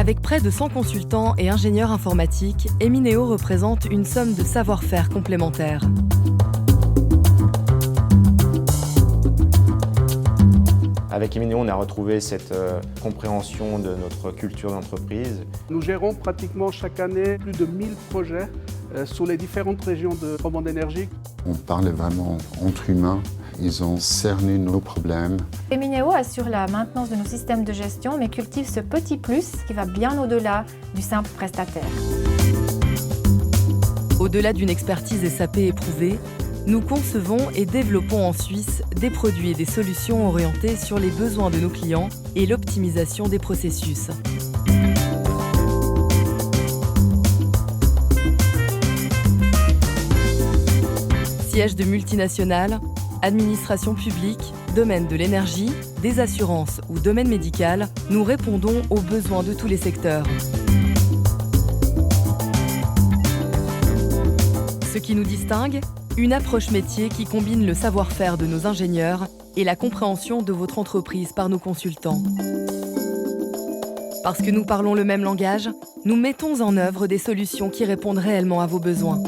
Avec près de 100 consultants et ingénieurs informatiques, Emineo représente une somme de savoir-faire complémentaires. Avec Emineo, on a retrouvé cette compréhension de notre culture d'entreprise. Nous gérons pratiquement chaque année plus de 1000 projets sur les différentes régions de Romande Énergie. On parle vraiment entre humains. Ils ont cerné nos problèmes. Emineo assure la maintenance de nos systèmes de gestion, mais cultive ce petit plus qui va bien au-delà du simple prestataire. Au-delà d'une expertise SAP éprouvée, nous concevons et développons en Suisse des produits et des solutions orientés sur les besoins de nos clients et l'optimisation des processus. Siège de multinationales, administration publique, domaine de l'énergie, des assurances ou domaine médical, nous répondons aux besoins de tous les secteurs. Ce qui nous distingue, une approche métier qui combine le savoir-faire de nos ingénieurs et la compréhension de votre entreprise par nos consultants. Parce que nous parlons le même langage, nous mettons en œuvre des solutions qui répondent réellement à vos besoins.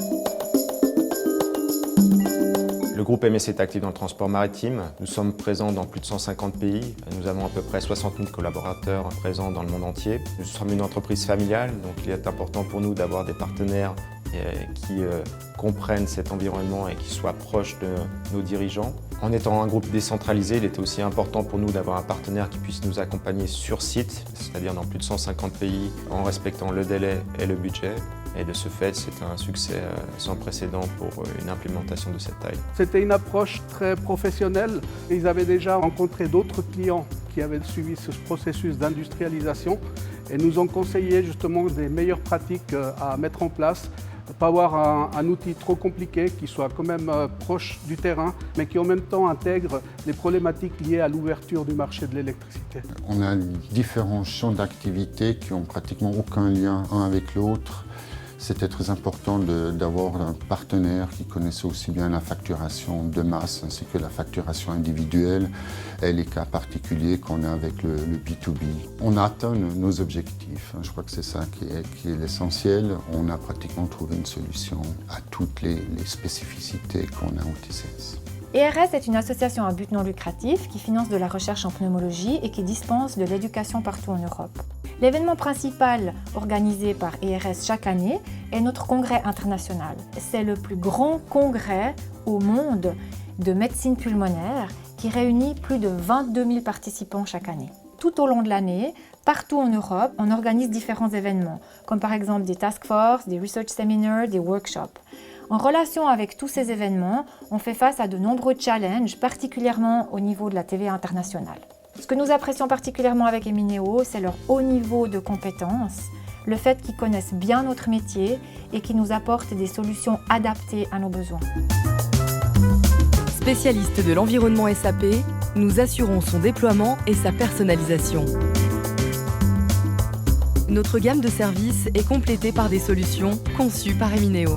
Le groupe MSC est actif dans le transport maritime. Nous sommes présents dans plus de 150 pays. Nous avons à peu près 60 000 collaborateurs présents dans le monde entier. Nous sommes une entreprise familiale, donc il est important pour nous d'avoir des partenaires qui comprennent cet environnement et qui soient proches de nos dirigeants. En étant un groupe décentralisé, il était aussi important pour nous d'avoir un partenaire qui puisse nous accompagner sur site, c'est-à-dire dans plus de 150 pays, en respectant le délai et le budget. Et de ce fait, c'est un succès sans précédent pour une implémentation de cette taille. C'était une approche très professionnelle. Ils avaient déjà rencontré d'autres clients qui avaient suivi ce processus d'industrialisation et nous ont conseillé justement des meilleures pratiques à mettre en place. Pas avoir un outil trop compliqué qui soit quand même proche du terrain, mais qui en même temps intègre les problématiques liées à l'ouverture du marché de l'électricité. On a différents champs d'activité qui n'ont pratiquement aucun lien un avec l'autre. C'était très important d'avoir un partenaire qui connaissait aussi bien la facturation de masse ainsi que la facturation individuelle et les cas particuliers qu'on a avec le B2B. On a atteint nos objectifs. Je crois que c'est ça qui est l'essentiel. On a pratiquement trouvé une solution à toutes les spécificités qu'on a au TCS. ERS est une association à but non lucratif qui finance de la recherche en pneumologie et qui dispense de l'éducation partout en Europe. L'événement principal organisé par ERS chaque année est notre congrès international. C'est le plus grand congrès au monde de médecine pulmonaire qui réunit plus de 22 000 participants chaque année. Tout au long de l'année, partout en Europe, on organise différents événements, comme par exemple des task force, des research seminars, des workshops. En relation avec tous ces événements, on fait face à de nombreux challenges, particulièrement au niveau de la TVA internationale. Ce que nous apprécions particulièrement avec Emineo, c'est leur haut niveau de compétences, le fait qu'ils connaissent bien notre métier et qu'ils nous apportent des solutions adaptées à nos besoins. Spécialistes de l'environnement SAP, nous assurons son déploiement et sa personnalisation. Notre gamme de services est complétée par des solutions conçues par Emineo.